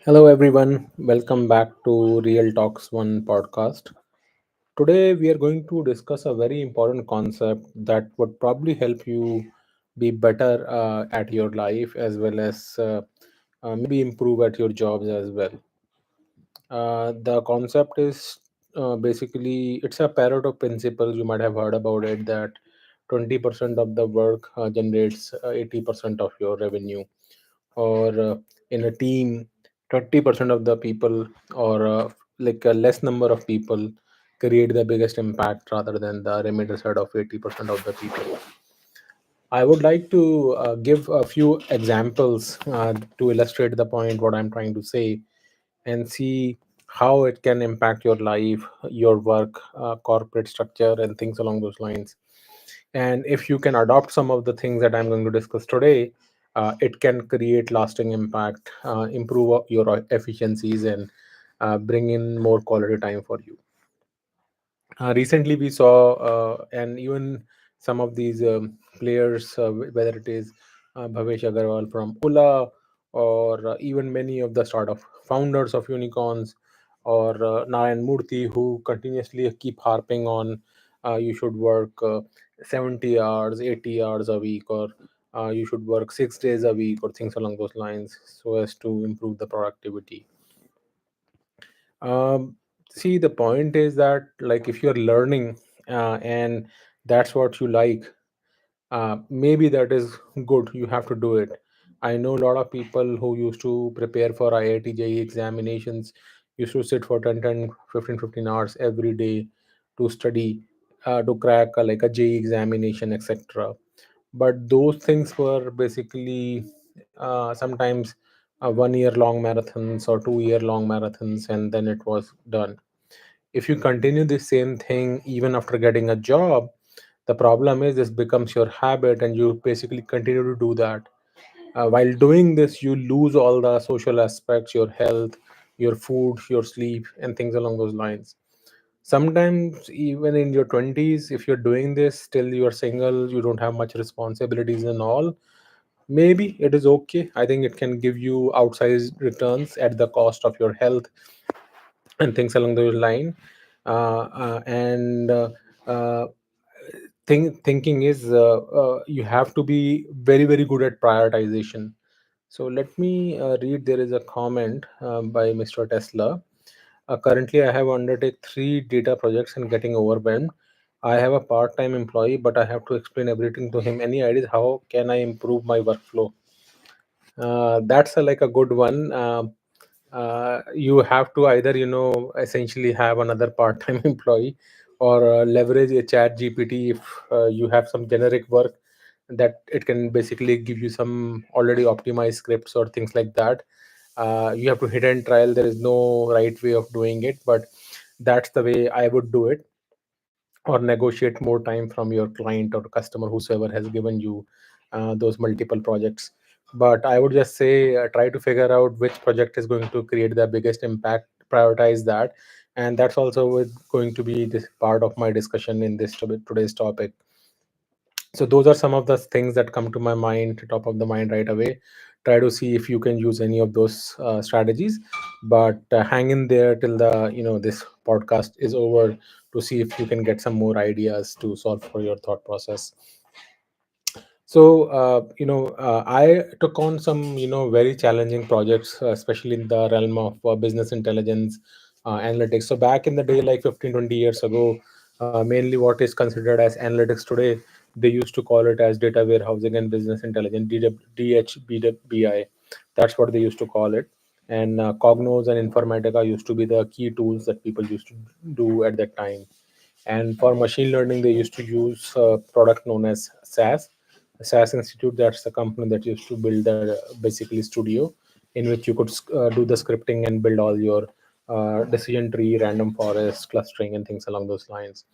Hello, everyone. Welcome back to Real Talks One podcast. Today, we are going to discuss a very important concept that would probably help you be better at your life as well as maybe improve at your jobs as well. The concept is basically it's a pareto principle. You might have heard about it that 20% of the work generates 80% of your revenue, or in a team 20% of the people, or like a less number of people create the biggest impact rather than the remainder side of 80% of the people. I would like to give a few examples to illustrate the point what I'm trying to say, and see how it can impact your life, your work, corporate structure, and things along those lines. And if you can adopt some of the things that I'm going to discuss today, it can create lasting impact, improve your efficiencies, and bring in more quality time for you. Recently, we saw, and even some of these players, whether it is Bhavesh Agarwal from Ola, or even many of the startup founders of unicorns, or Narayan Murthy, who continuously keep harping on you should work 70 hours, 80 hours a week, or you should work 6 days a week, or things along those lines, so as to improve the productivity. See, the point is that, like, if you're learning and that's what you like, maybe that is good. You have to do it. I know a lot of people who used to prepare for IIT JEE examinations used to sit for 10, 10, 15 hours every day to study, to crack like a JEE examination, etc. But those things were basically sometimes 1 year long marathons or 2 year long marathons, and then it was done. If you continue the same thing even after getting a job, the problem is this becomes your habit and you basically continue to do that. While doing this, you lose all the social aspects, your health, your food, your sleep, and things along those lines. Sometimes even in your 20s, if you're doing this still, you're single, you don't have much responsibilities and all, maybe it is okay. I think it can give you outsized returns at the cost of your health and things along those line. And uh, Thinking is, you have to be very very good at prioritization. So let me read. There is a comment by Mr. Tesla. Currently, I have undertake 3 data projects and getting overwhelmed. I have a part-time employee, but I have to explain everything to him. Any ideas how can I improve my workflow? That's like a good one. You have to either, essentially have another part-time employee, or leverage a chat GPT if you have some generic work that it can basically give you some already optimized scripts or things like that. You have to hit and trial. There is no right way of doing it, but that's the way I would do it. Or negotiate more time from your client or customer, whosoever has given you those multiple projects. But I would just say, try to figure out which project is going to create the biggest impact, prioritize that. And that's also going to be this part of my discussion in this today's topic. So those are some of the things that come to my mind, top of the mind right away. Try to see if you can use any of those strategies, but hang in there till the this podcast is over, to see if you can get some more ideas to solve for your thought process. So I took on some very challenging projects, especially in the realm of business intelligence, analytics. So back in the day, like 15, 20 years ago, mainly what is considered as analytics today, they used to call it as data warehousing and business intelligence, DHBI. That's what they used to call it. And Cognos and Informatica used to be the key tools that people used to do at that time. And for machine learning, they used to use a product known as SAS Institute. That's the company that used to build the basically studio in which you could do the scripting and build all your decision tree, random forest, clustering, and things along those lines.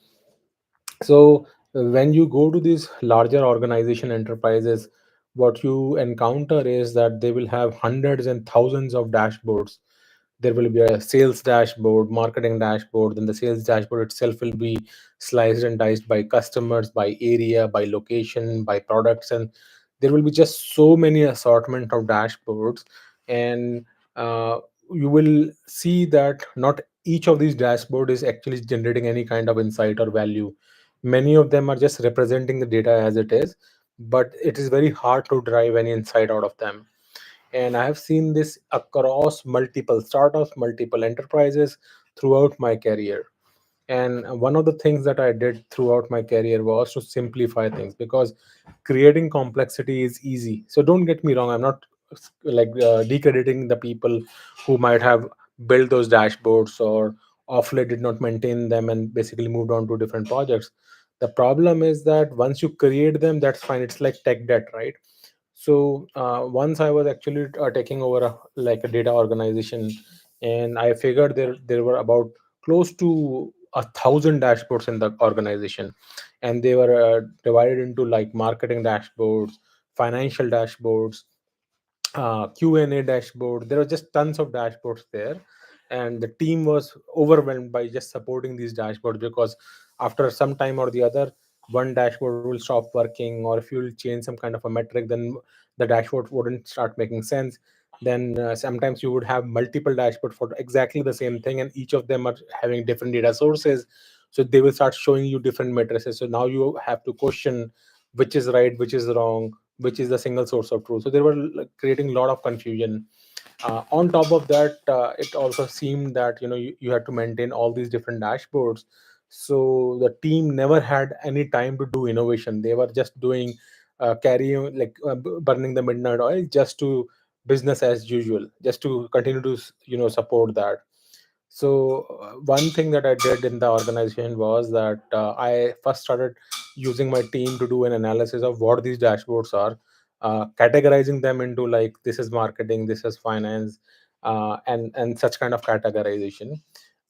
So when you go to these larger organization enterprises, what you encounter is that they will have hundreds and thousands of dashboards. There will be a sales dashboard, marketing dashboard, then the sales dashboard itself will be sliced and diced by customers, by area, by location, by products, and there will be just so many assortment of dashboards. And you will see that not each of these dashboard is actually generating any kind of insight or value. Many of them are just representing the data as it is, but it is very hard to derive any insight out of them. And I have seen this across multiple startups, multiple enterprises throughout my career. And one of the things that I did throughout my career was to simplify things, because creating complexity is easy. So don't get me wrong, I'm not decrediting the people who might have built those dashboards or off late did not maintain them and basically moved on to different projects. The problem is that once you create them, that's fine. It's like tech debt, right? So once I was actually taking over a data organization, and I figured there were about close to 1,000 dashboards in the organization, and they were divided into like marketing dashboards, financial dashboards, Q&A dashboard. There were just tons of dashboards there, and the team was overwhelmed by just supporting these dashboards, because after some time or the other, one dashboard will stop working, or if you'll change some kind of a metric, then the dashboard wouldn't start making sense. Then sometimes you would have multiple dashboards for exactly the same thing, and each of them are having different data sources. So they will start showing you different matrices. So now you have to question which is right, which is wrong, which is the single source of truth. So they were like, creating a lot of confusion. On top of that, it also seemed that you had to maintain all these different dashboards. So the team never had any time to do innovation. They were just doing carrying burning the midnight oil just to business as usual, just to continue to support that. So one thing that I did in the organization was that I first started using my team to do an analysis of what these dashboards are, categorizing them into like this is marketing, this is finance, and such kind of categorization.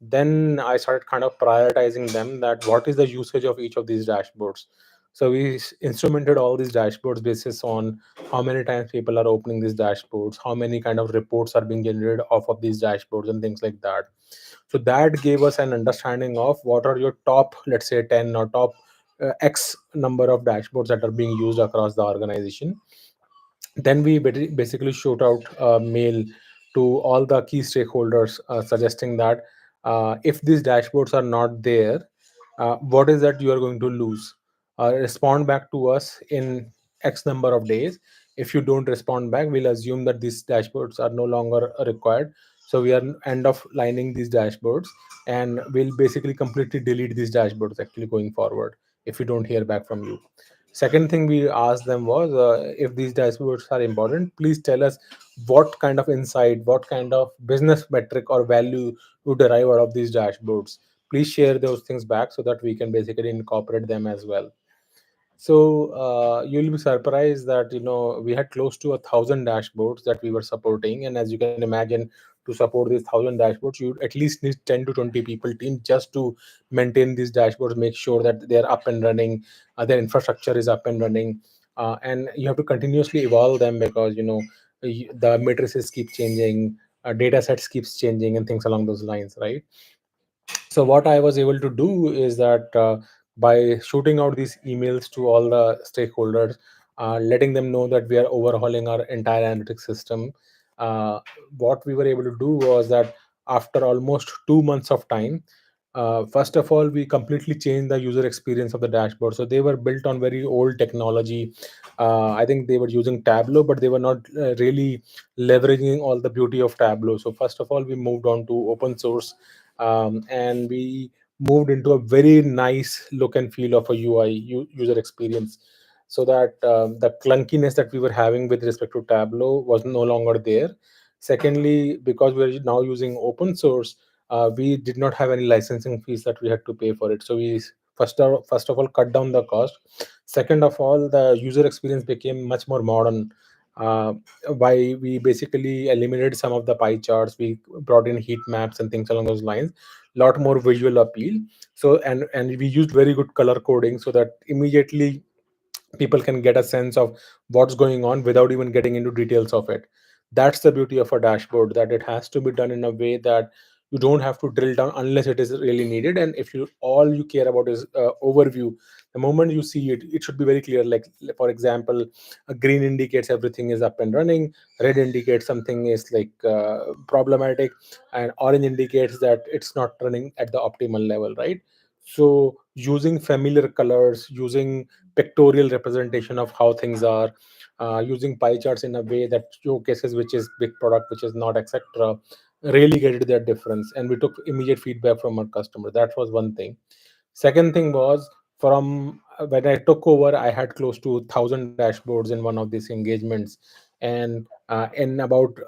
Then I started kind of prioritizing them, that what is the usage of each of these dashboards. So we instrumented all these dashboards basis on how many times people are opening these dashboards, how many kind of reports are being generated off of these dashboards, and things like that. So that gave us an understanding of what are your top, let's say 10 or top X number of dashboards that are being used across the organization. Then we basically shoot out a mail to all the key stakeholders, suggesting that if these dashboards are not there, what is that you are going to lose. Respond back to us in X number of days. If you don't respond back, we'll assume that these dashboards are no longer required. So we are end of lining these dashboards, and we'll basically completely delete these dashboards actually going forward if we don't hear back from you. Second thing we asked them was, if these dashboards are important, please tell us what kind of insight, what kind of business metric or value you derive out of these dashboards. Please share those things back so that we can basically incorporate them as well. So you'll be surprised that we had close to 1,000 dashboards that we were supporting, and as you can imagine, to support these 1,000 dashboards, you at least need 10 to 20 people team just to maintain these dashboards, make sure that they're up and running, their infrastructure is up and running, and you have to continuously evolve them, because the matrices keep changing, data sets keeps changing, and things along those lines, right? So what I was able to do is that by shooting out these emails to all the stakeholders, letting them know that we are overhauling our entire analytics system, uh, what we were able to do was that after almost 2 months of time, first of all, we completely changed the user experience of the dashboard. So they were built on very old technology. I think they were using Tableau, but they were not really leveraging all the beauty of Tableau. So first of all, we moved on to open source, and we moved into a very nice look and feel of a UI, user experience, so that the clunkiness that we were having with respect to Tableau was no longer there. Secondly, because we're now using open source, we did not have any licensing fees that we had to pay for it. So we first of all cut down the cost. Second of all, the user experience became much more modern. Uh, by we basically eliminated some of the pie charts, we brought in heat maps and things along those lines, lot more visual appeal. So and we used very good color coding, so that immediately people can get a sense of what's going on without even getting into details of it. That's the beauty of a dashboard, that it has to be done in a way that you don't have to drill down unless it is really needed, and if you all you care about is overview, The moment you see it, it should be very clear. Like for example, a green indicates everything is up and running, red indicates something is like problematic, and orange indicates that it's not running at the optimal level, right? So using familiar colors, using pictorial representation of how things are, using pie charts in a way that showcases which is big product, which is not, etc., really get that difference. And we took immediate feedback from our customer. That was one thing. Second thing was, from when I took over, I had close to 1,000 dashboards in one of these engagements, and in about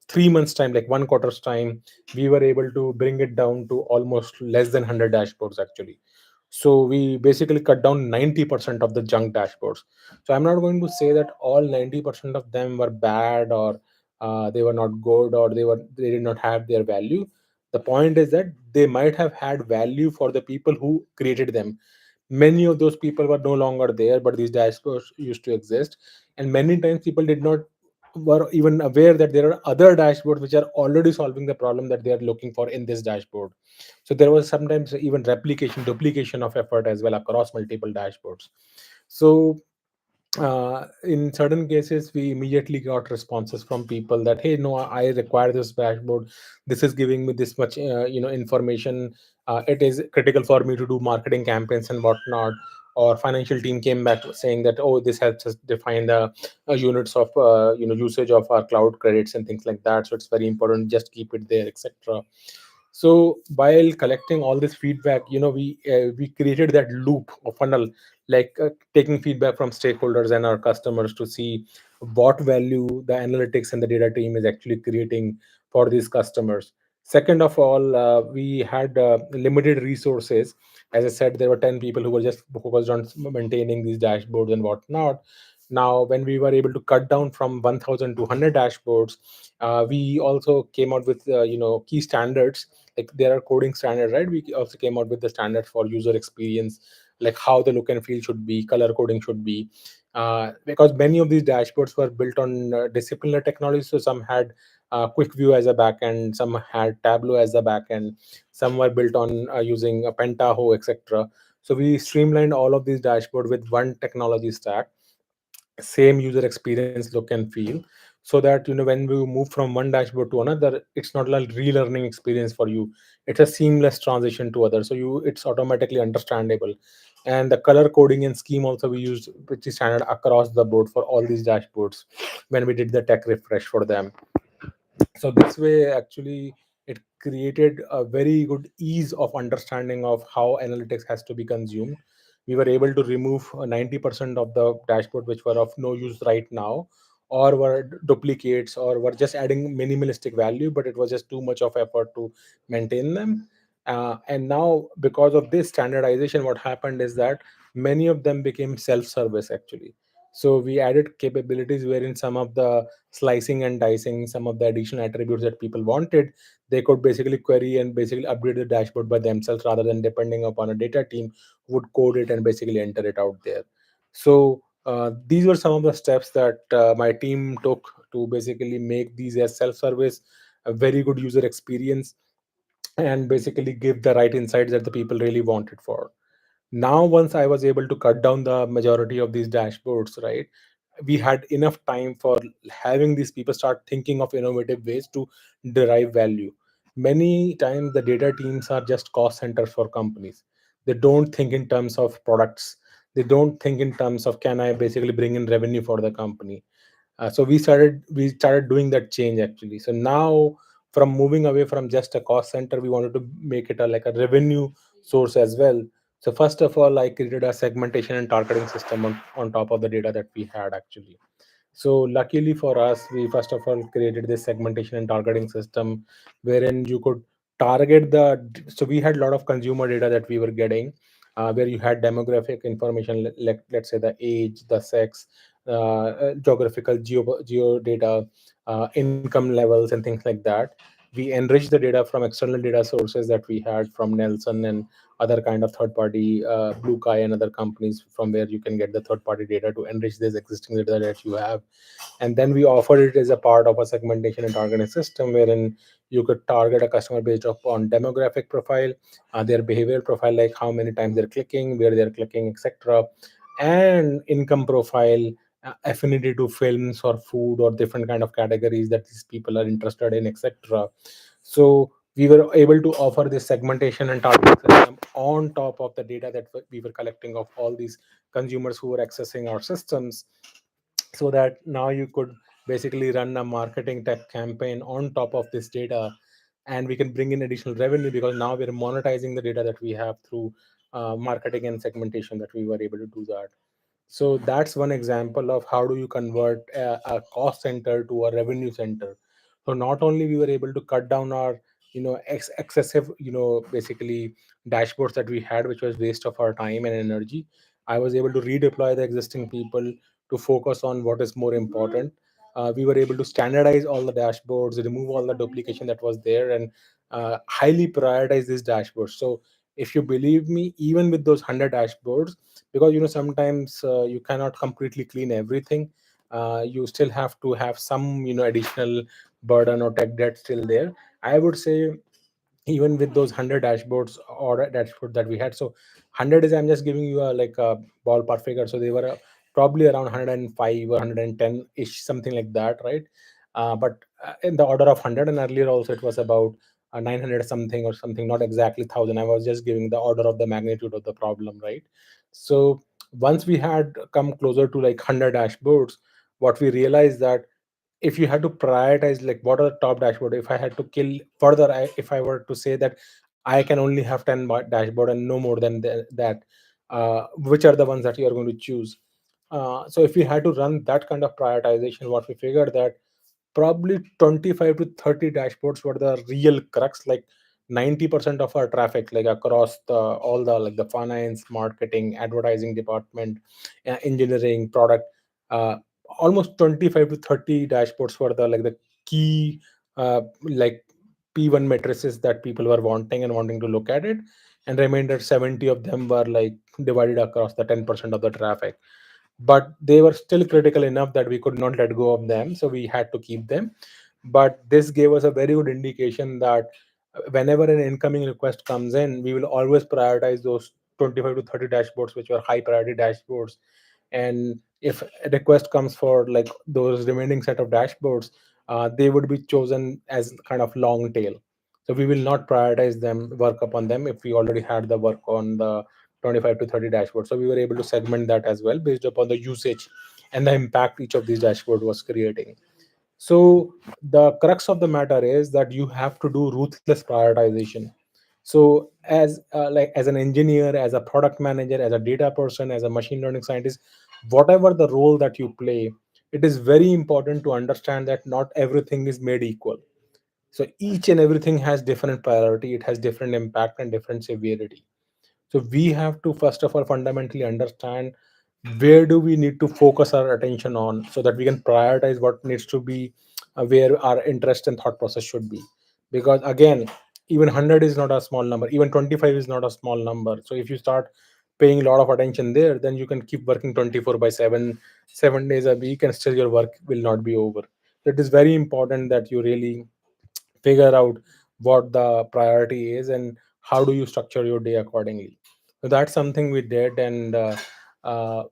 3 months time, like one quarter's time, we were able to bring it down to almost less than 100 dashboards actually. So we basically cut down 90% of the junk dashboards. So I'm not going to say that all 90% of them were bad, or they were not good, or they did not have their value. The point is that they might have had value for the people who created them. Many of those people were no longer there, but these dashboards used to exist, and many times people did not were even aware that there are other dashboards which are already solving the problem that they are looking for in this dashboard. So there was sometimes even replication, duplication of effort as well across multiple dashboards. So in certain cases we immediately got responses from people that, hey, no, I require this dashboard, this is giving me this much information, it is critical for me to do marketing campaigns and whatnot. Or financial team came back saying that, oh, this helps us define the units of usage of our cloud credits and things like that, so it's very important, just keep it there, etc. So while collecting all this feedback, we created that loop or funnel, like taking feedback from stakeholders and our customers to see what value the analytics and the data team is actually creating for these customers. Second of all, we had limited resources. As I said, there were 10 people who were just focused on maintaining these dashboards and whatnot. Now when we were able to cut down from 1000 to 100 dashboards, we also came out with key standards. Like there are coding standards, right? We also came out with the standards for user experience, like how the look and feel should be, color coding should be, because many of these dashboards were built on disciplinary technology. So some had quick view as a backend, some had tableau as a backend, some were built on using a pentaho, etc. So we streamlined all of these dashboard with one technology stack, same user experience, look and feel, so that when we move from one dashboard to another, it's not like relearning experience for you, it's a seamless transition to other, so you it's automatically understandable. And the color coding and scheme also we used, which is standard across the board for all these dashboards when we did the tech refresh for them. So this way actually it created a very good ease of understanding of how analytics has to be consumed. We were able to remove 90% of the dashboard which were of no use right now, or were duplicates, or were just adding minimalistic value, but it was just too much of effort to maintain them. And now because of this standardization, what happened is that many of them became self-service actually. So we added capabilities wherein some of the slicing and dicing, some of the additional attributes that people wanted, they could basically query and basically upgrade the dashboard by themselves, rather than depending upon a data team who would code it and basically enter it out there. So these were some of the steps that my team took to basically make these as self-service, a very good user experience, and basically give the right insights that the people really wanted for. Now once I was able to cut down the majority of these dashboards, right, we had enough time for having these people start thinking of innovative ways to derive value. Many times the data teams are just cost centers for companies. They don't think in terms of products, they don't think in terms of, can I basically bring in revenue for the company? So we started doing that change actually. So now, from moving away from just a cost center, we wanted to make it like a revenue source as well. So first of all, I created a segmentation and targeting system on top of the data that we had actually. So luckily for us, we first of all created this segmentation and targeting system wherein you could target so we had a lot of consumer data that we were getting, where you had demographic information, like let's say the age, the sex, geographical geo data, income levels and things like that. We enrich the data from external data sources that we had from Nelson and other kind of third party, Blue Kai and other companies, from where you can get the third party data to enrich this existing data that you have. And then we offered it as a part of a segmentation and targeting system, wherein you could target a customer based upon demographic profile, their behavioral profile, like how many times they're clicking, where they're clicking, etc., and income profile, affinity to films or food or different kind of categories that these people are interested in, etc. So we were able to offer this segmentation and targeting system on top of the data that we were collecting of all these consumers who were accessing our systems, so that now you could basically run a marketing tech campaign on top of this data, and we can bring in additional revenue because now we're monetizing the data that we have through marketing and segmentation, that we were able to do that. So that's one example of how do you convert a cost center to a revenue center. So not only we were able to cut down our excessive basically dashboards that we had, which was waste of our time and energy. I was able to redeploy the existing people to focus on what is more important. We were able to standardize all the dashboards, remove all the duplication that was there, and highly prioritize these dashboards. So if you believe me, even with those 100 dashboards, because sometimes you cannot completely clean everything, you still have to have some additional burden or tech debt still there. I would say even with those 100 dashboards or dashboard that we had, so 100 is, I'm just giving you a like a ballpark figure, so they were probably around 105 or 110 ish, something like that, right? But in the order of 100, and earlier also it was about 900 something or something, not exactly 1000. I was just giving the order of the magnitude of the problem, right? So once we had come closer to like 100 dashboards, what we realized that if you had to prioritize, like what are the top dashboard, if I had to kill further, if I were to say that I can only have 10 dashboard and no more than that, which are the ones that you are going to choose? So if we had to run that kind of prioritization, what we figured that probably 25 to 30 dashboards were the real crux, like 90% of our traffic, like across the all the like the finance, marketing, advertising department, engineering, product, uh, almost 25 to 30 dashboards were the like the key like P1 matrices that people were wanting to look at it, and remainder 70 of them were like divided across the 10% of the traffic. But they were still critical enough that we could not let go of them, so we had to keep them. But this gave us a very good indication that whenever an incoming request comes in, we will always prioritize those 25 to 30 dashboards which were high priority dashboards. And if a request comes for like those remaining set of dashboards, they would be chosen as kind of long tail. So we will not prioritize them, work upon them if we already had the work on the 25 to 30 dashboards. So we were able to segment that as well based upon the usage and the impact each of these dashboard was creating. So the crux of the matter is that you have to do ruthless prioritization. So as an engineer, as a product manager, as a data person, as a machine learning scientist, whatever the role that you play, it is very important to understand that not everything is made equal. So each and everything has different priority, it has different impact and different severity. So we have to first of all fundamentally understand where do we need to focus our attention on, so that we can prioritize what needs to be where our interest and thought process should be. Because again, even 100 is not a small number, even 25 is not a small number. So if you start paying a lot of attention there, then you can keep working 24 by 7, 7 days a week, and still your work will not be over. So it is very important that you really figure out what the priority is and how do you structure your day accordingly. So that's something we did, and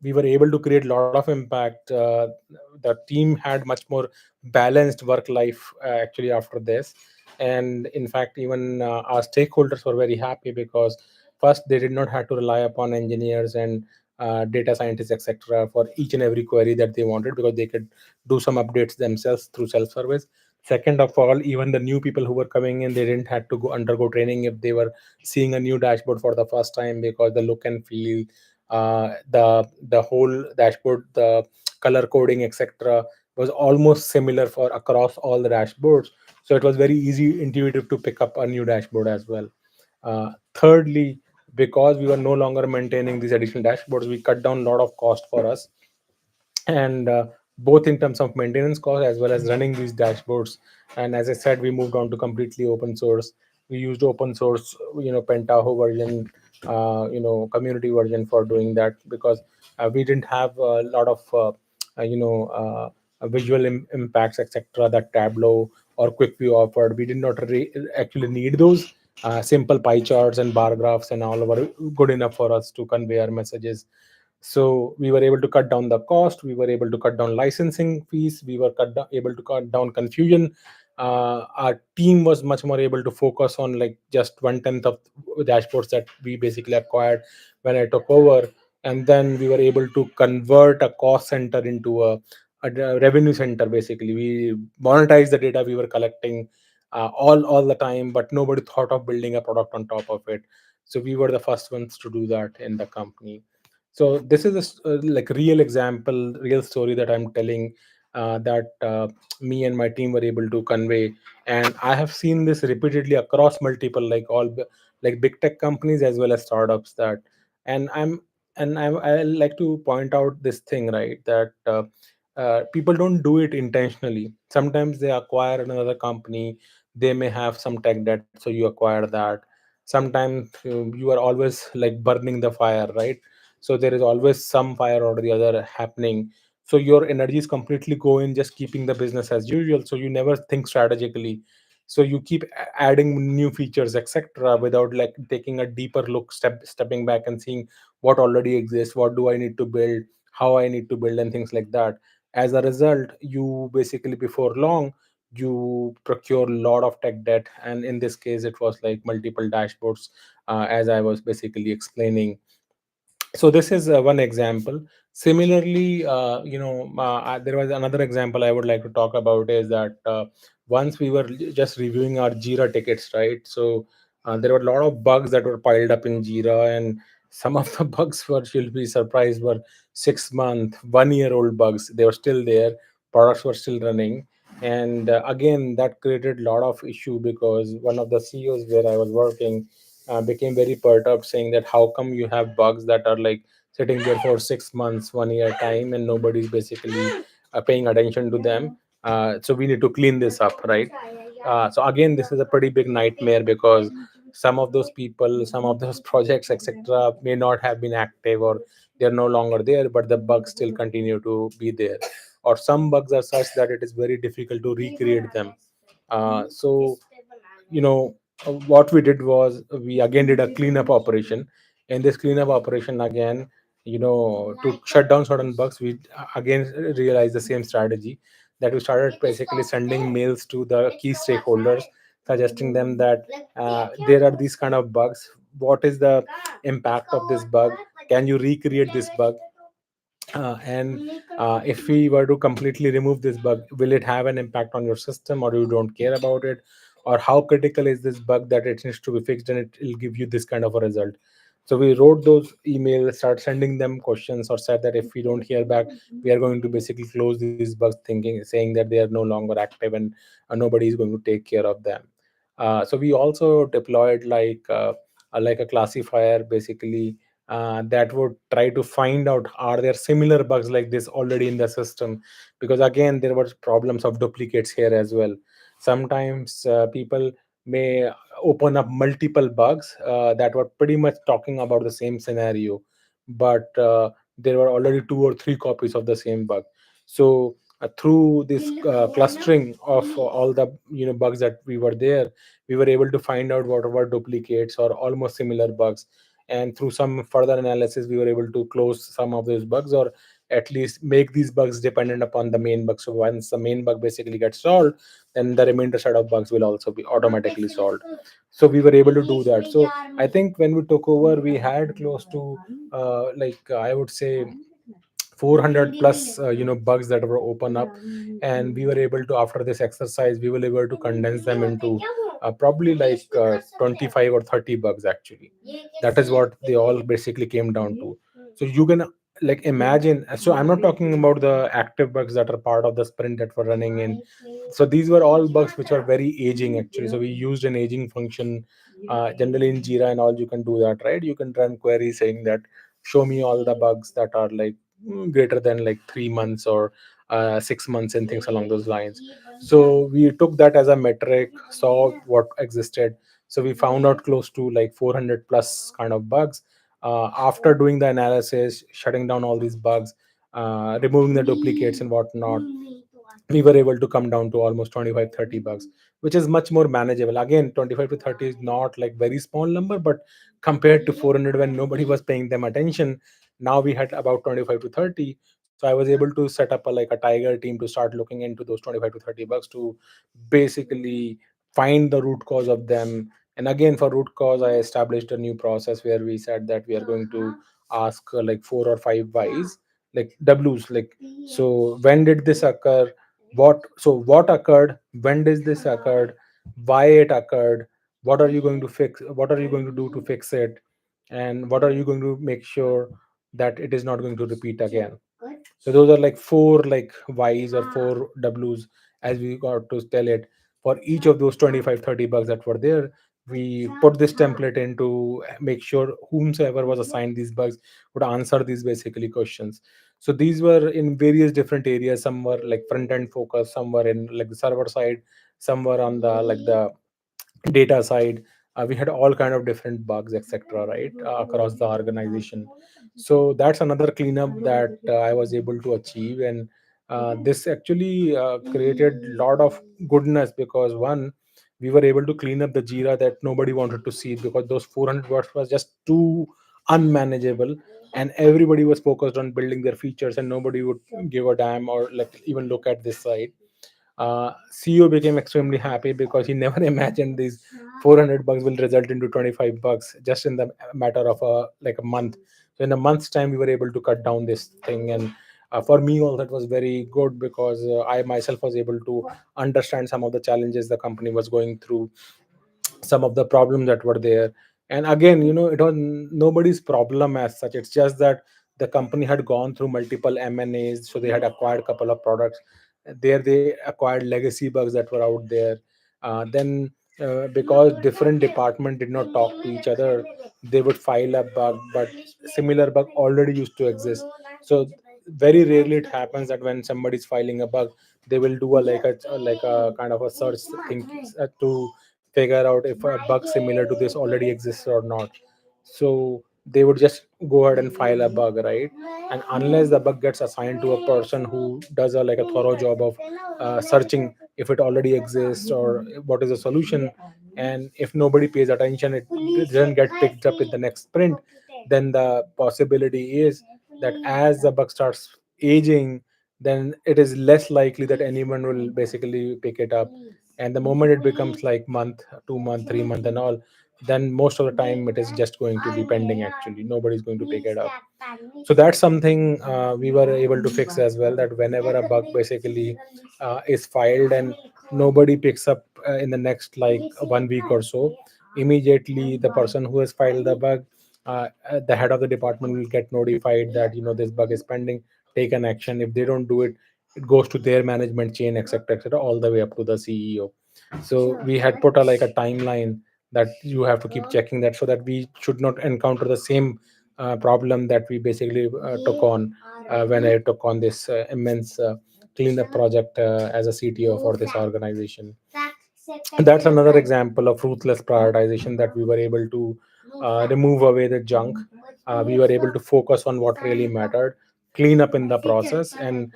we were able to create a lot of impact. The team had much more balanced work life actually after this. And in fact, even our stakeholders were very happy, because first they did not have to rely upon engineers and data scientists, etc., for each and every query that they wanted, because they could do some updates themselves through self-service. Second of all, even the new people who were coming in, they didn't have to go undergo training if they were seeing a new dashboard for the first time, because the look and feel, the whole dashboard, the color coding, etc., was almost similar for across all the dashboards. So it was very easy, intuitive to pick up a new dashboard as well. Thirdly, because we were no longer maintaining these additional dashboards, we cut down a lot of cost for us. And both in terms of maintenance cost as well as running these dashboards. And as I said, we moved on to completely open source. We used open source, Pentaho version, community version for doing that, because we didn't have a lot of visual impacts, etc., that Tableau or QuickView offered. We did not actually need those. Simple pie charts and bar graphs and all were good enough for us to convey our messages. So we were able to cut down the cost, we were able to cut down licensing fees, we were able to cut down confusion. Our team was much more able to focus on like just 1/10 of dashboards that we basically acquired when I took over. And then we were able to convert a cost center into a revenue center. Basically, we monetize the data we were collecting all the time, but nobody thought of building a product on top of it. So we were the first ones to do that in the company. So this is a like real example, real story that I'm telling, that me and my team were able to convey. And I have seen this repeatedly across multiple, like like big tech companies as well as startups. That and I'm and I like to point out this thing, right, that people don't do it intentionally. Sometimes they acquire another company, they may have some tech debt, so you acquire that. Sometimes you are always like burning the fire, right? So there is always some fire or the other happening. So your energies completely go in just keeping the business as usual, so you never think strategically. So you keep adding new features, etc., without like taking a deeper look, stepping back and seeing what already exists, what do I need to build, how I need to build, and things like that. As a result, you basically before long you procure a lot of tech debt, and in this case it was like multiple dashboards, as I was basically explaining. So this is one example. Similarly, there was another example I would like to talk about, is that once we were just reviewing our Jira tickets, right? So there were a lot of bugs that were piled up in Jira, and some of the bugs were, you'll be surprised, were 6 month 1 year old bugs. They were still there, products were still running. And again, that created a lot of issue, because one of the CEOs where I was working became very perturbed, saying that how come you have bugs that are like sitting there for 6 months 1 year time, and nobody's basically paying attention to them. So we need to clean this up, right? So again, this is a pretty big nightmare, because some of those people, some of those projects, etc., may not have been active, or they're no longer there, but the bugs still continue to be there. Or some bugs are such that it is very difficult to recreate them. So you know what we did was, we again did a cleanup operation. In this cleanup operation, again, to shut down certain bugs, we again realized the same strategy, that we started basically sending mails to the key stakeholders, suggesting them that there are these kind of bugs, what is the impact of this bug, can you recreate this bug, and if we were to completely remove this bug, will it have an impact on your system, or you don't care about it, or how critical is this bug that it needs to be fixed, and it will give you this kind of a result. So we wrote those emails, start sending them questions, or said that if we don't hear back, we are going to basically close these bugs, thinking, saying that they are no longer active, and nobody is going to take care of them. So we also deployed like a classifier, basically, that would try to find out, are there similar bugs like this already in the system. Because again, there were problems of duplicates here as well. Sometimes people may open up multiple bugs that were pretty much talking about the same scenario, but there were already two or three copies of the same bug. So through this clustering of all the bugs that we were there, we were able to find out what were duplicates or almost similar bugs. And through some further analysis, we were able to close some of those bugs, or at least make these bugs dependent upon the main bug. So once the main bug basically gets solved, then the remainder set of bugs will also be automatically solved. So we were able to do that. So I think when we took over, we had close to I would say 400 plus bugs that were open up. And we were able to, after this exercise, we were able to condense them into probably 25 or 30 bugs actually. That is what they all basically came down to. So you can like imagine. So I'm not talking about the active bugs that are part of the sprint that were running in. So these were all bugs which are very aging actually. So we used an aging function. Generally in Jira and all, you can do that, right? You can run queries saying that show me all the bugs that are like greater than like 3 months, or 6 months and things along those lines. So we took that as a metric, saw what existed. So we found out close to like 400 plus kind of bugs. After doing the analysis, shutting down all these bugs, removing the duplicates and whatnot, we were able to come down to almost 25-30 bucks, which is much more manageable. Again, 25 to 30 is not like very small number, but compared to 400 when nobody was paying them attention, now we had about 25 to 30. So I was able to set up like a tiger team to start looking into those 25 to 30 bucks to basically find the root cause of them. And again, for root cause, I established a new process where we said that we are going to ask like 4 or 5 whys, like w's, like, so when did this occur, what occurred, when did this occurred, why it occurred, what are you going to fix, what are you going to do to fix it, and what are you going to make sure that it is not going to repeat again. So those are like four like Y's or four W's, as we got to tell it. For each of those 25-30 bucks that were there, we put this template in to make sure whomsoever was assigned these bugs would answer these basically questions. So these were in various different areas. Some were like front end focus, some were in like the server side, some were on the like the data side. We had all kind of different bugs, etc., right, across the organization. So that's another cleanup that I was able to achieve. And this actually created a lot of goodness, because one, we were able to clean up the Jira that nobody wanted to see, because those 400 words was just too unmanageable, and everybody was focused on building their features, and nobody would give a damn or like even look at this side. CEO became extremely happy because he never imagined these 400 bucks will result into 25 bucks just in the matter of a like a month. So in a month's time, we were able to cut down this thing. And for me, all that was very good, because I myself was able to understand some of the challenges the company was going through, some of the problems that were there. And again, it was nobody's problem as such. It's just that the company had gone through multiple M&As, so they had acquired a couple of products. There they acquired legacy bugs that were out there. Then because different department did not talk to each other, they would file a bug, but similar bug already used to exist. So very rarely it happens that when somebody's filing a bug, they will do a kind of a search thing to figure out if a bug similar to this already exists or not. So they would just go ahead and file a bug, right? And unless the bug gets assigned to a person who does a like a thorough job of searching if it already exists or what is the solution, and if nobody pays attention, it doesn't get picked up in the next sprint, then the possibility is that as the bug starts aging, then it is less likely that anyone will basically pick it up. And the moment it becomes like month, 2 month, 3 month and all, then most of the time it is just going to be pending. Actually, nobody's going to pick it up. So that's something we were able to fix as well, that whenever a bug basically is filed and nobody picks up in the next like 1 week or so, immediately the person who has filed the bug, the head of the department will get notified that this bug is pending, take an action. If they don't do it, it goes to their management chain, etc., etc., all the way up to the CEO. So we had put a like a timeline that you have to keep checking that, so that we should not encounter the same problem that we basically took on when I took on this immense cleanup project as a CTO for this organization. And that's another example of ruthless prioritization, that we were able to remove away the junk. We were able to focus on what really mattered, clean up in the process, and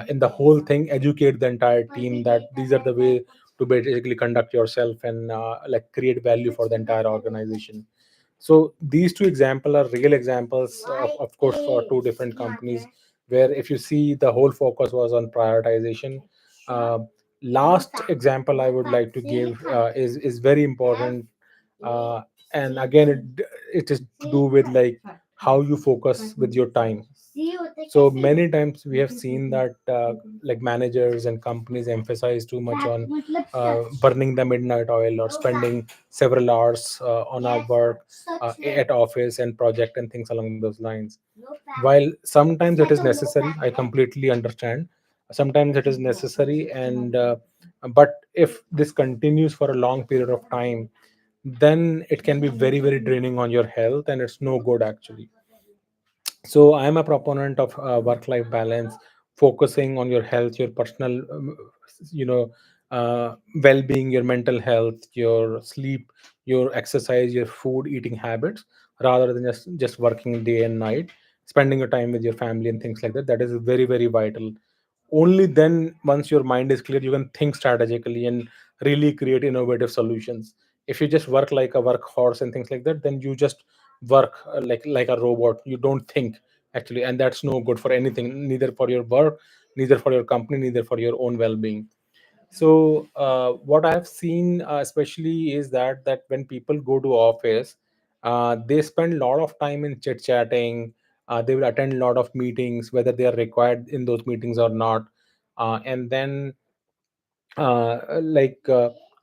in the whole thing, educate the entire team that these are the way to basically conduct yourself and like create value for the entire organization. So these two examples are real examples, of course, for two different companies, where if you see the whole focus was on prioritization. Uh, Last example I would like to give is very important, uh, and again it is to do with like how you focus with your time. So many times we have seen that like managers and companies emphasize too much on burning the midnight oil or spending several hours on our work at office and project and things along those lines. While sometimes it is necessary, I completely understand, sometimes it is necessary, and but if this continues for a long period of time, then it can be very very draining on your health, and it's no good actually. So I am a proponent of work life balance, focusing on your health, your personal you know well-being, your mental health, your sleep, your exercise, your food, eating habits, rather than just working day and night, spending your time with your family and things like that. That is very, very vital. Only then, once your mind is clear, you can think strategically and really create innovative solutions. If you just work like a workhorse and things like that, then you just work like a robot. You don't think actually, and that's no good for anything, neither for your work, neither for your company, neither for your own well-being. So what I have seen, especially, is that when people go to office, they spend a lot of time in chit chatting. They will attend a lot of meetings, whether they are required in those meetings or not. And then like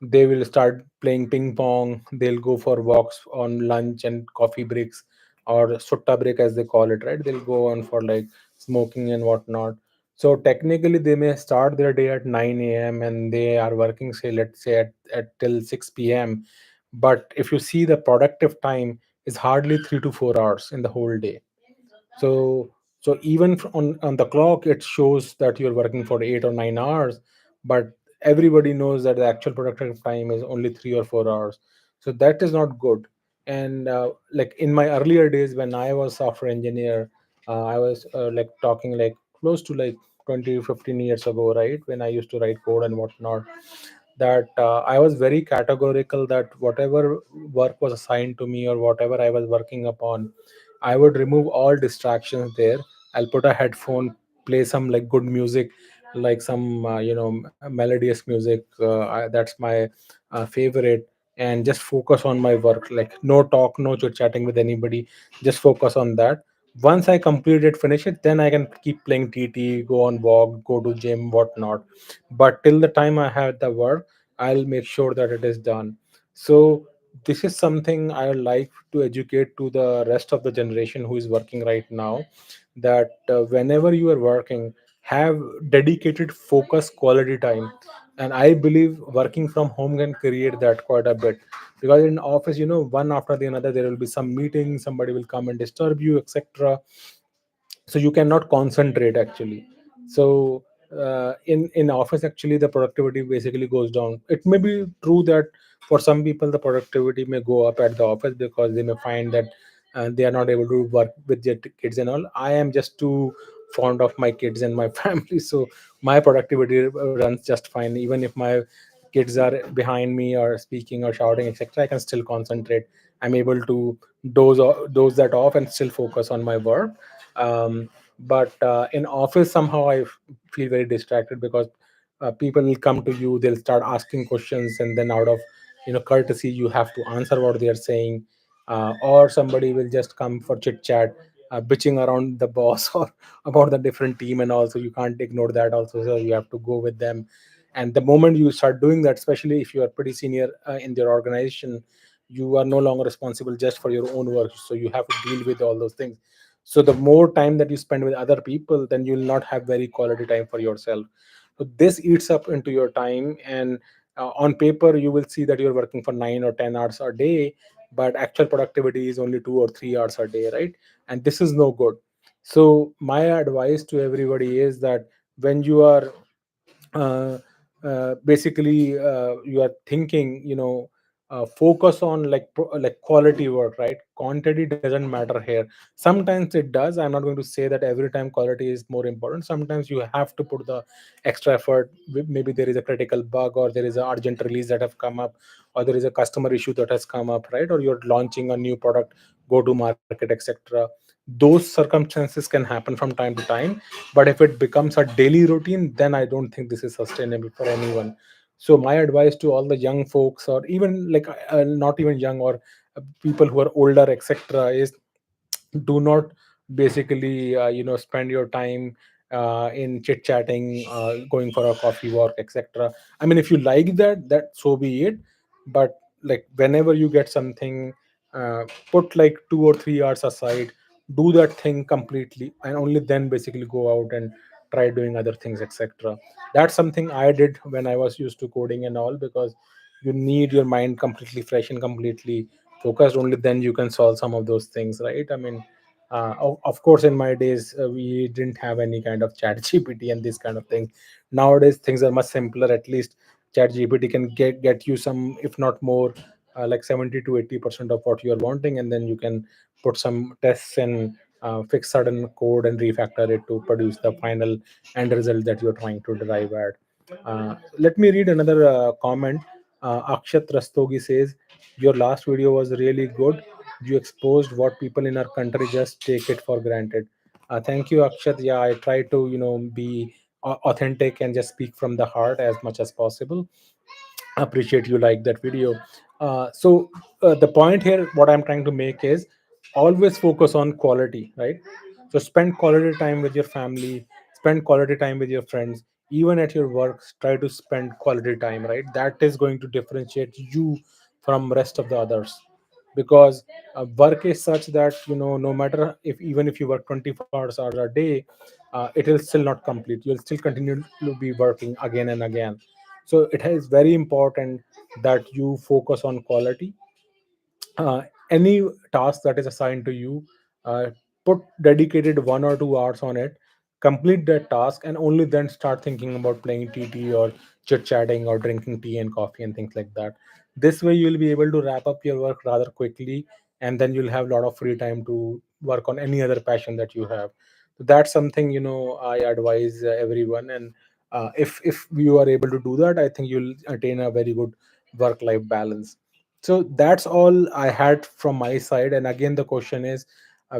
they will start playing ping pong. They'll go for walks on lunch and coffee breaks, or sutta break as they call it, right? They'll go on for like smoking and whatnot. So technically they may start their day at 9 a.m and they are working, say, let's say at till 6 p.m. But if you see, the productive time is hardly 3 to 4 hours in the whole day. So even on the clock it shows that you're working for 8 or 9 hours, but everybody knows that the actual productive time is only 3 or 4 hours. So that is not good. And like in my earlier days when I was software engineer, I was like talking like close to like 20 15 years ago, right, when I used to write code and whatnot, that I was very categorical that whatever work was assigned to me or whatever I was working upon, I would remove all distractions there. I'll put a headphone, play some like good music, like some melodious music. That's my favorite, and just focus on my work. Like no talk, no chit chatting with anybody. Just focus on that. Once I complete it, finish it, then I can keep playing TT, go on walk, go to gym, whatnot. But till the time I have the work, I'll make sure that it is done. So this is something I would like to educate to the rest of the generation who is working right now, that whenever you are working, have dedicated focus quality time. And I believe working from home can create that quite a bit, because in office, one after the another there will be some meeting, somebody will come and disturb you, etc. So you cannot concentrate actually. So in office actually the productivity basically goes down. It may be true that for some people the productivity may go up at the office, because they may find that they are not able to work with their kids and all. I am just too fond of my kids and my family, so my productivity runs just fine. Even if my kids are behind me or speaking or shouting, etc., I can still concentrate. I'm able to doze that off and still focus on my work. But in office somehow feel very distracted, because people will come to you, they'll start asking questions, and then out of courtesy you have to answer what they are saying. Or somebody will just come for chit chat, bitching around the boss or about the different team, and also you can't ignore that also, so you have to go with them. And the moment you start doing that, especially if you are pretty senior in their organization, you are no longer responsible just for your own work, so you have to deal with all those things. So the more time that you spend with other people, then you will not have very quality time for yourself. So this eats up into your time. And on paper you will see that you're working for 9 or 10 hours a day, but actual productivity is only 2 or 3 hours a day, right? And this is no good. So my advice to everybody is that when you are uh, basically you are thinking, focus on like quality work, right? Quantity doesn't matter here. Sometimes it does. I'm not going to say that every time quality is more important. Sometimes you have to put the extra effort. Maybe there is a critical bug, or there is an urgent release that have come up, or there is a customer issue that has come up, right? Or you're launching a new product, go to market, etc. Those circumstances can happen from time to time. But if it becomes a daily routine, then I don't think this is sustainable for anyone. So my advice to all the young folks, or even like not even young, or people who are older, etc., is do not basically spend your time in chit chatting, going for a coffee walk, etc. I mean, if you like that so be it. But like whenever you get something, put like 2 or 3 hours aside, do that thing completely, and only then basically go out and try doing other things, etc. That's something I did when I was used to coding and all, because you need your mind completely fresh and completely focused. Only then you can solve some of those things, right? I mean, Of course, in my days, we didn't have any kind of chat gpt and this kind of thing. Nowadays things are much simpler. At least chat gpt can get you some, if not more, like 70 to 80% of what you're wanting, and then you can put some tests and fix certain code and refactor it to produce the final end result that you're trying to derive at. Let me read another comment. Akshat Rastogi says, your last video was really good. You exposed what people in our country just take it for granted. Thank you, Akshat. Yeah, I try to be authentic and just speak from the heart as much as possible. Appreciate you like that video. The point here, what I'm trying to make is, always focus on quality, right? So spend quality time with your family, spend quality time with your friends, even at your work. Try to spend quality time, right? That is going to differentiate you from rest of the others. Because work is such that, no matter, if even if you work 24 hours a day, it will still not complete. You'll still continue to be working again and again. So it is very important that you focus on quality. Any task that is assigned to you, uh, put dedicated 1 or 2 hours on it, complete that task, and only then start thinking about playing tt or chit chatting or drinking tea and coffee and things like that. This way you'll be able to wrap up your work rather quickly, and then you'll have a lot of free time to work on any other passion that you have. So that's something, I advise everyone. And if you are able to do that, I think you'll attain a very good work life balance. So that's all I had from my side. And again, the question is,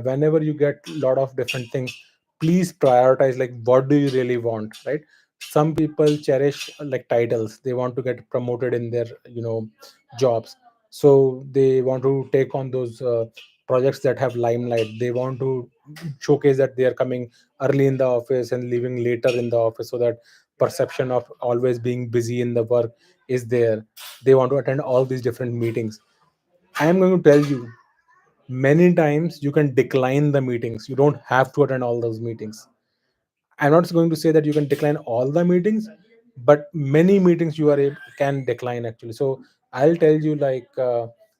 whenever you get a lot of different things, please prioritize, like, what do you really want, right? Some people cherish like titles. They want to get promoted in their jobs. So they want to take on those projects that have limelight. They want to showcase that they are coming early in the office and leaving later in the office, so that perception of always being busy in the work is there. They want to attend all these different meetings. I am going to tell you, many times you can decline the meetings. You don't have to attend all those meetings. I'm not going to say that you can decline all the meetings, but many meetings you can decline actually. So I'll tell you, like,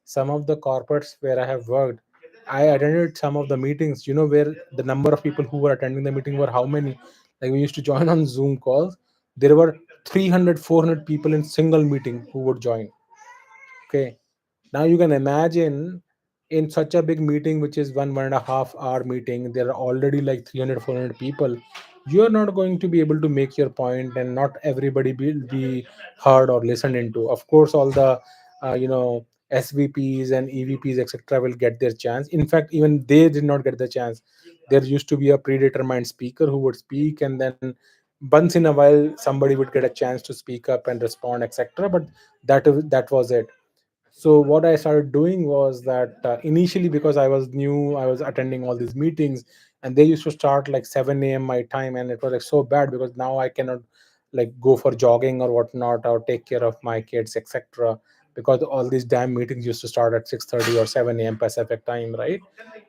some of the corporates where I have worked, I attended some of the meetings. Where the number of people who were attending the meeting were how many? Like, we used to join on Zoom calls. There were 300, 400 people in single meeting who would join. Okay. Now you can imagine, in such a big meeting, which is 1.5 hour meeting, there are already like 300, 400 people. You are not going to be able to make your point, and not everybody will be heard or listened into. Of course, all the SVPs and EVPs, etc., will get their chance. In fact, even they did not get the chance. There used to be a predetermined speaker who would speak, and then once in a while somebody would get a chance to speak up and respond, etc. But that was it. So what I started doing was that, initially, because I was new, I was attending all these meetings, and they used to start like 7 a.m. my time, and it was like so bad, because now I cannot like go for jogging or whatnot, or take care of my kids, etc., because all these damn meetings used to start at 6:30 or 7 a.m. Pacific time, right?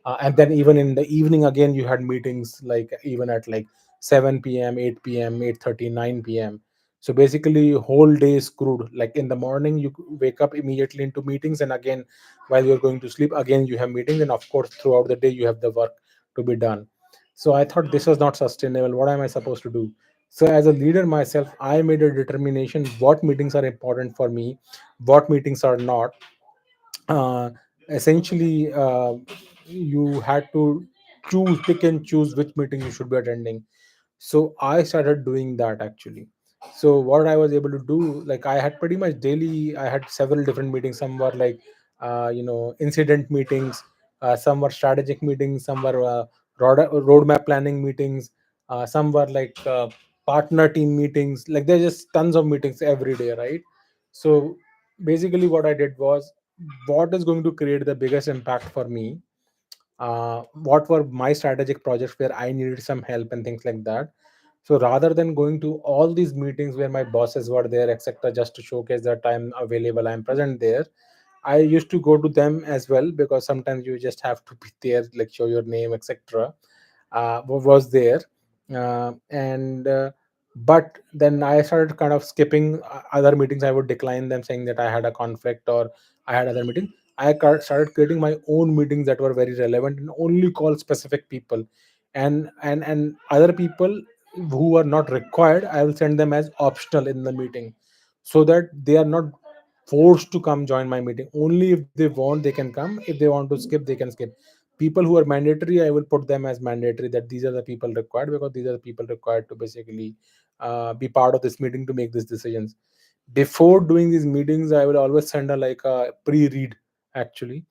And then even in the evening again, you had meetings like even at like 7 p.m., 8 p.m., 8:30, 9 p.m. So basically whole day is screwed. Like, in the morning you wake up immediately into meetings, and again while you're going to sleep again you have meetings, and of course throughout the day you have the work to be done. So I thought this was not sustainable. What am I supposed to do? So as a leader myself, I made a determination what meetings are important for me, what meetings are not. uh, Essentially, you had to pick and choose which meeting you should be attending. So I started doing that actually. So what I was able to do, like, I had pretty much daily, I had several different meetings. Some were like incident meetings, some were strategic meetings, some were roadmap planning meetings, some were like partner team meetings. Like, there's just tons of meetings every day, right? So basically what I did was, what is going to create the biggest impact for me, what were my strategic projects where I needed some help and things like that. So rather than going to all these meetings where my bosses were there, etc., just to showcase that I'm available, I'm present there, I used to go to them as well, because sometimes you just have to be there, like show your name, etc. Was there. And But then I started kind of skipping other meetings. I would decline them, saying that I had a conflict or I had other meeting. started creating my own meetings that were very relevant and only call specific people, and other people who are not required, I will send them as optional in the meeting, so that they are not forced to come join my meeting. Only if they want they can come, if they want to skip they can skip. People who are mandatory, I will put them as mandatory, that these are the people required, because these are the people required to basically be part of this meeting to make these decisions. Before doing these meetings, I will always send a like a pre-read, actually,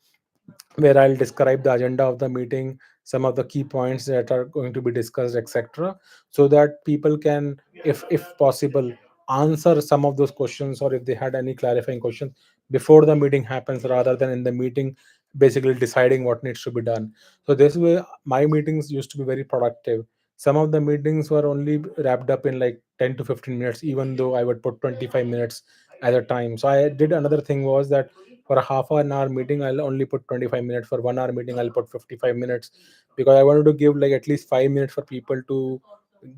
where I'll describe the agenda of the meeting, some of the key points that are going to be discussed, etc., so that people can, if possible, answer some of those questions, or if they had any clarifying questions before the meeting happens, rather than in the meeting basically deciding what needs to be done. So this way, my meetings used to be very productive. Some of the meetings were only wrapped up in like 10 to 15 minutes, even though I would put 25 minutes at a time. So I did another thing was that for a half an hour meeting I'll only put 25 minutes, for 1 hour meeting I'll put 55 minutes, because I wanted to give like at least 5 minutes for people to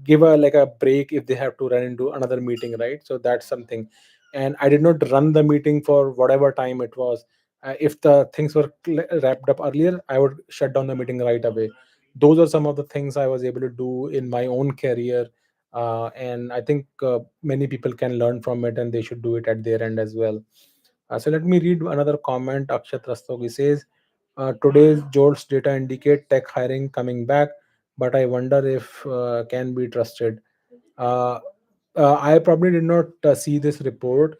give a like a break if they have to run into another meeting, right? So that's something. And I did not run the meeting for whatever time it was. If the things were wrapped up earlier, I would shut down the meeting right away. Those are some of the things I was able to do in my own career, and I think many people can learn from it, and they should do it at their end as well. So let me read another comment. Akshat Rastogi says, today's Jolts data indicate tech hiring coming back, but I wonder if can be trusted. Uh, I probably did not see this report.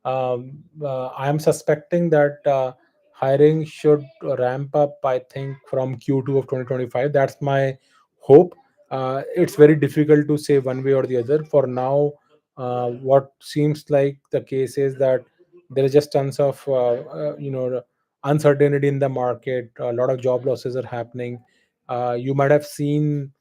I am suspecting that hiring should ramp up, I think, from Q2 of 2025. That's my hope. It's very difficult to say one way or the other. For now, what seems like the case is that there is just tons of uncertainty in the market. A lot of job losses are happening. You might have seen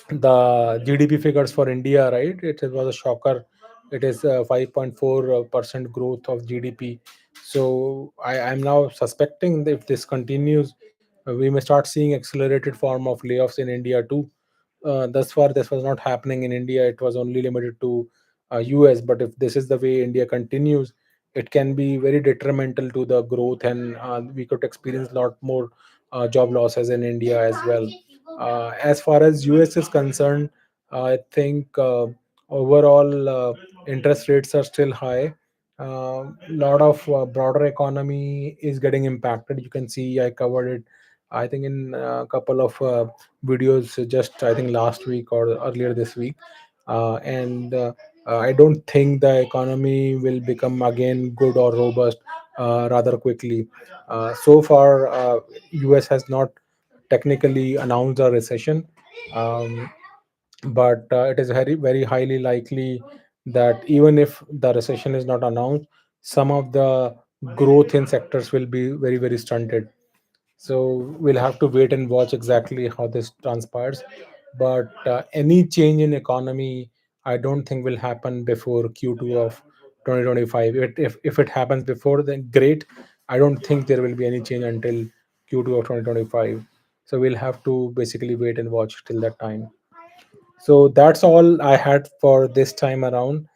the GDP figures for India, right? It was a shocker. It is 5.4% growth of GDP. So I'm now suspecting that if this continues, we may start seeing accelerated form of layoffs in India too. Thus far, this was not happening in India. It was only limited to US. But if this is the way India continues, it can be very detrimental to the growth, and we could experience a lot more job losses in India as well. As far as US is concerned, I think overall interest rates are still high. A lot of broader economy is getting impacted. You can see I covered it, I think, in a couple of videos just I think last week or earlier this week. And I don't think the economy will become again good or robust rather quickly. So far, US has not technically announced a recession, um, but it is very highly likely that even if the recession is not announced, some of the growth in sectors will be very stunted. So we'll have to wait and watch exactly how this transpires. But any change in economy, I don't think will happen before Q2 of 2025. If it happens before, then great. I don't think there will be any change until Q2 of 2025. So we'll have to basically wait and watch till that time. So that's all I had for this time around.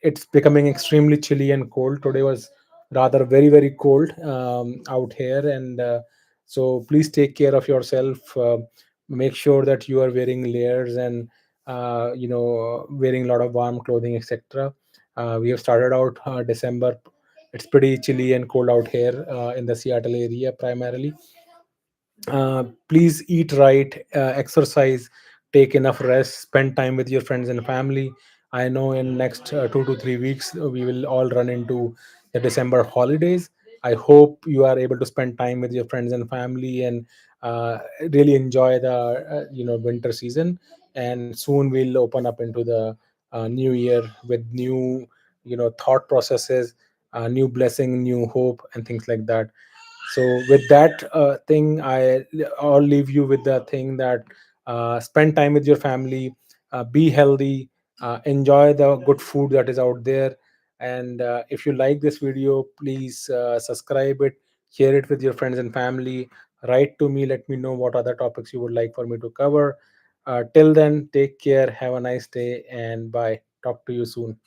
It's becoming extremely chilly and cold. Today was rather very cold out here, and so please take care of yourself. Make sure that you are wearing layers and wearing a lot of warm clothing, etc. We have started out December. It's pretty chilly and cold out here in the Seattle area primarily. Please eat right, exercise, take enough rest, spend time with your friends and family. I know in next 2 to 3 weeks we will all run into the December holidays. I hope you are able to spend time with your friends and family, and really enjoy the winter season. And soon we'll open up into the new year with new thought processes, new blessing, new hope, and things like that. So with that thing, I'll leave you with the thing that spend time with your family, be healthy, enjoy the good food that is out there. And if you like this video, please subscribe it, share it with your friends and family. Write to me, let me know what other topics you would like for me to cover. Till then, take care, have a nice day, and bye. Talk to you soon.